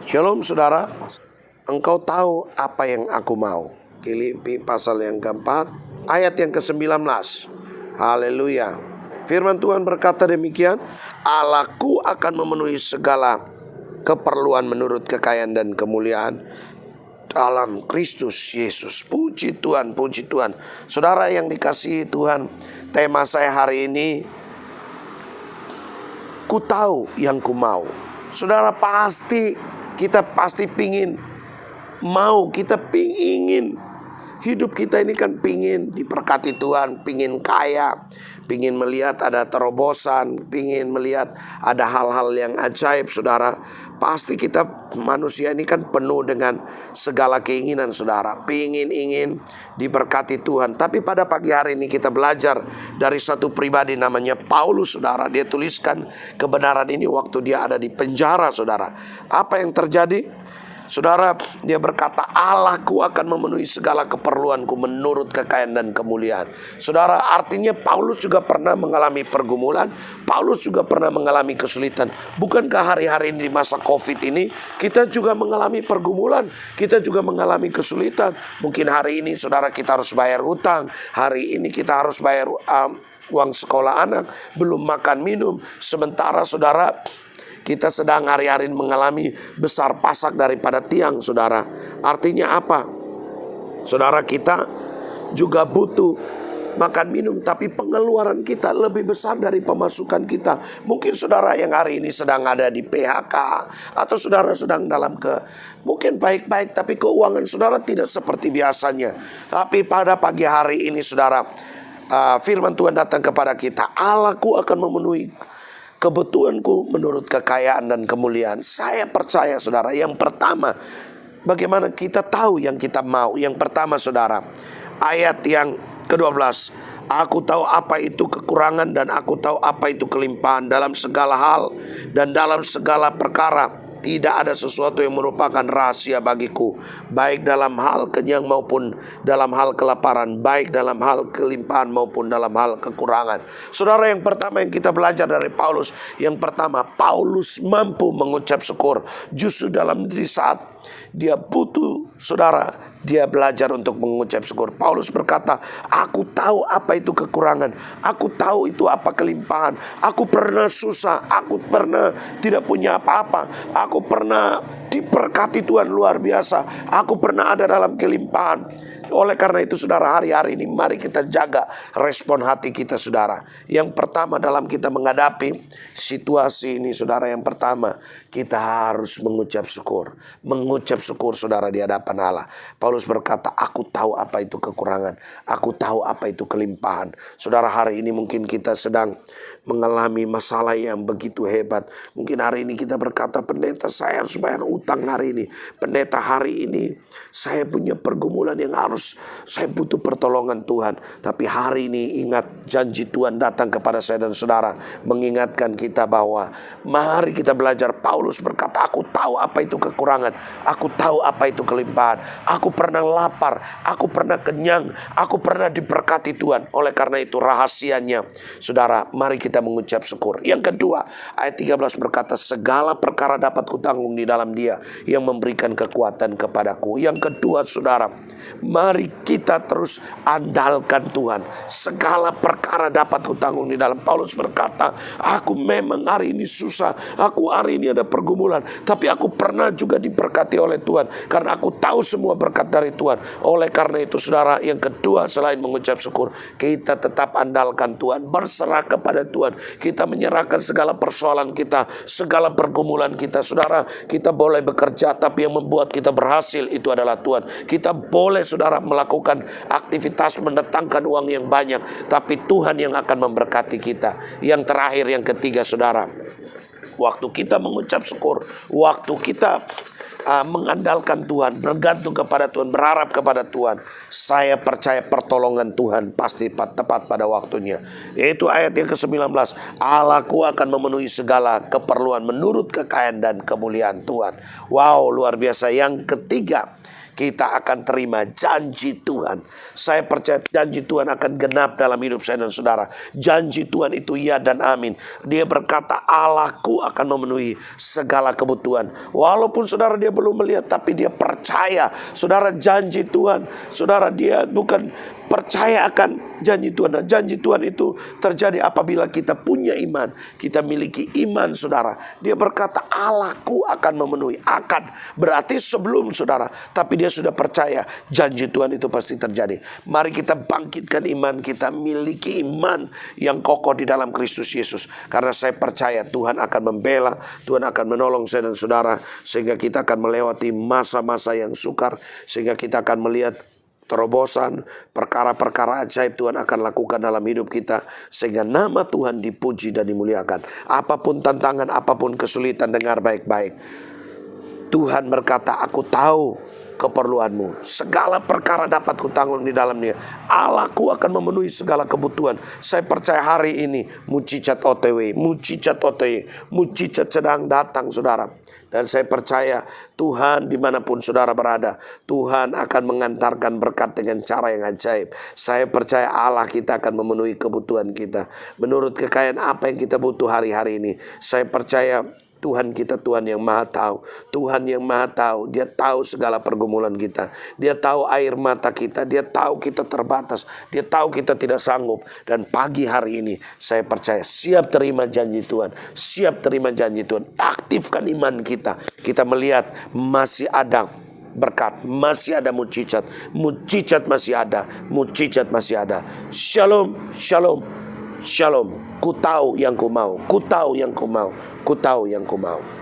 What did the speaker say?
Shalom saudara, engkau tahu apa yang aku mau. Filipi pasal yang keempat, ayat yang ke-19. Haleluya. Firman Tuhan berkata demikian, Allahku akan memenuhi segala keperluan menurut kekayaan dan kemuliaan dalam Kristus Yesus. Puji Tuhan, puji Tuhan. Saudara yang dikasihi Tuhan, tema saya hari ini, ku tahu yang ku mau. Saudara kita pasti pingin mau, kita pingin hidup kita ini kan pingin diberkati Tuhan, pingin kaya, pingin melihat ada terobosan, pingin melihat ada hal-hal yang ajaib. Saudara, pasti kita manusia ini kan penuh dengan segala keinginan. Saudara, ingin diberkati Tuhan. Tapi pada pagi hari ini kita belajar dari satu pribadi namanya Paulus. Saudara, dia tuliskan kebenaran ini waktu dia ada di penjara. Saudara, apa yang terjadi? Saudara, dia berkata, Allahku akan memenuhi segala keperluanku menurut kekayaan dan kemuliaan. Saudara, artinya Paulus juga pernah mengalami pergumulan. Paulus juga pernah mengalami kesulitan. Bukankah hari-hari ini di masa COVID ini kita juga mengalami pergumulan, kita juga mengalami kesulitan. Mungkin hari ini saudara kita harus bayar hutang, hari ini kita harus bayar uang sekolah anak, belum makan minum. Sementara saudara, kita sedang hari-hari mengalami besar pasak daripada tiang, saudara. Artinya apa? Saudara, kita juga butuh makan minum, tapi pengeluaran kita lebih besar dari pemasukan kita. Mungkin saudara yang hari ini sedang ada di PHK, atau saudara sedang dalam mungkin baik-baik, tapi keuangan saudara tidak seperti biasanya. Tapi pada pagi hari ini saudara, firman Tuhan datang kepada kita, Allahku akan memenuhi kebutuhanku menurut kekayaan dan kemuliaan. Saya percaya saudara, yang pertama, bagaimana kita tahu yang kita mau. Yang pertama saudara, ayat yang ke-12, aku tahu apa itu kekurangan dan aku tahu apa itu kelimpahan dalam segala hal dan dalam segala perkara. Tidak ada sesuatu yang merupakan rahasia bagiku, baik dalam hal kenyang maupun dalam hal kelaparan, baik dalam hal kelimpahan maupun dalam hal kekurangan. Saudara, yang pertama yang kita belajar dari Paulus, yang pertama, Paulus mampu mengucap syukur. Justru dalam di saat dia butuh, saudara, dia belajar untuk mengucap syukur. Paulus berkata, aku tahu apa itu kekurangan, aku tahu itu apa kelimpahan. Aku pernah susah, aku pernah tidak punya apa-apa, aku pernah diberkati Tuhan luar biasa, aku pernah ada dalam kelimpahan. Oleh karena itu saudara, hari-hari ini mari kita jaga respon hati kita saudara. Yang pertama dalam kita menghadapi situasi ini saudara, yang pertama kita harus mengucap syukur. Mengucap syukur saudara di hadapan Allah. Paulus berkata, aku tahu apa itu kekurangan, aku tahu apa itu kelimpahan. Saudara, hari ini mungkin kita sedang mengalami masalah yang begitu hebat. Mungkin hari ini kita berkata, pendeta saya harus bayar utang hari ini, pendeta hari ini saya punya pergumulan yang harus, saya butuh pertolongan Tuhan. Tapi hari ini ingat janji Tuhan datang kepada saya dan saudara, mengingatkan kita bahwa mari kita belajar. Paulus berkata, aku tahu apa itu kekurangan, aku tahu apa itu kelimpahan, aku pernah lapar, aku pernah kenyang, aku pernah diberkati Tuhan. Oleh karena itu rahasianya saudara, mari kita mengucap syukur. Yang kedua, ayat 13 berkata, segala perkara dapat kutanggung di dalam Dia yang memberikan kekuatan kepadaku. Yang kedua saudara, mari kita terus andalkan Tuhan. Segala perkara dapat kutanggung di dalam. Paulus berkata, aku memang hari ini susah, aku hari ini ada pergumulan, tapi aku pernah juga diberkati oleh Tuhan, karena aku tahu semua berkat dari Tuhan. Oleh karena itu saudara, yang kedua selain mengucap syukur, kita tetap andalkan Tuhan, berserah kepada Tuhan. Kita menyerahkan segala persoalan kita, segala pergumulan kita. Saudara, kita boleh bekerja, tapi yang membuat kita berhasil itu adalah Tuhan. Kita boleh saudara melakukan aktivitas mendatangkan uang yang banyak, tapi Tuhan yang akan memberkati kita. Yang terakhir, yang ketiga saudara, waktu kita mengucap syukur, waktu kita mengandalkan Tuhan, bergantung kepada Tuhan, berharap kepada Tuhan, saya percaya pertolongan Tuhan pasti tepat pada waktunya. Yaitu ayat yang ke-19, Allahku akan memenuhi segala keperluan menurut kekayaan dan kemuliaan Tuhan. Wow, luar biasa. Yang ketiga, kita akan terima janji Tuhan. Saya percaya janji Tuhan akan genap dalam hidup saya dan saudara. Janji Tuhan itu ya dan amin. Dia berkata, Allahku akan memenuhi segala kebutuhan. Walaupun saudara dia belum melihat, tapi dia percaya. Saudara, janji Tuhan, saudara, dia bukan percaya akan janji Tuhan. Dan janji Tuhan itu terjadi apabila kita punya iman. Kita miliki iman, saudara. Dia berkata, Allahku akan memenuhi. Akan berarti sebelum, saudara, tapi dia sudah percaya janji Tuhan itu pasti terjadi. Mari kita bangkitkan iman kita, miliki iman yang kokoh di dalam Kristus Yesus. Karena saya percaya Tuhan akan membela, Tuhan akan menolong saya dan saudara, sehingga kita akan melewati masa-masa yang sukar, sehingga kita akan melihat terobosan, perkara-perkara ajaib Tuhan akan lakukan dalam hidup kita, sehingga nama Tuhan dipuji dan dimuliakan. Apapun tantangan, apapun kesulitan, dengar baik-baik. Tuhan berkata, aku tahu keperluanmu. Segala perkara dapat kutanggung di dalamnya. Allahku akan memenuhi segala kebutuhan. Saya percaya hari ini mujizat OTW, mujizat OTW, mujizat sedang datang, saudara. Dan saya percaya Tuhan dimanapun saudara berada, Tuhan akan mengantarkan berkat dengan cara yang ajaib. Saya percaya Allah kita akan memenuhi kebutuhan kita menurut kekayaan apa yang kita butuh hari-hari ini. Saya percaya Tuhan kita Tuhan yang maha tahu. Tuhan yang maha tahu. Dia tahu segala pergumulan kita. Dia tahu air mata kita. Dia tahu kita terbatas. Dia tahu kita tidak sanggup. Dan pagi hari ini saya percaya siap terima janji Tuhan. Siap terima janji Tuhan. Aktifkan iman kita. Kita melihat masih ada berkat, masih ada mujizat. Mujizat masih ada. Mujizat masih ada. Shalom, shalom, shalom. Ku tahu yang ku mau. Ku tahu yang ku mau. Ku tahu yang ku mau.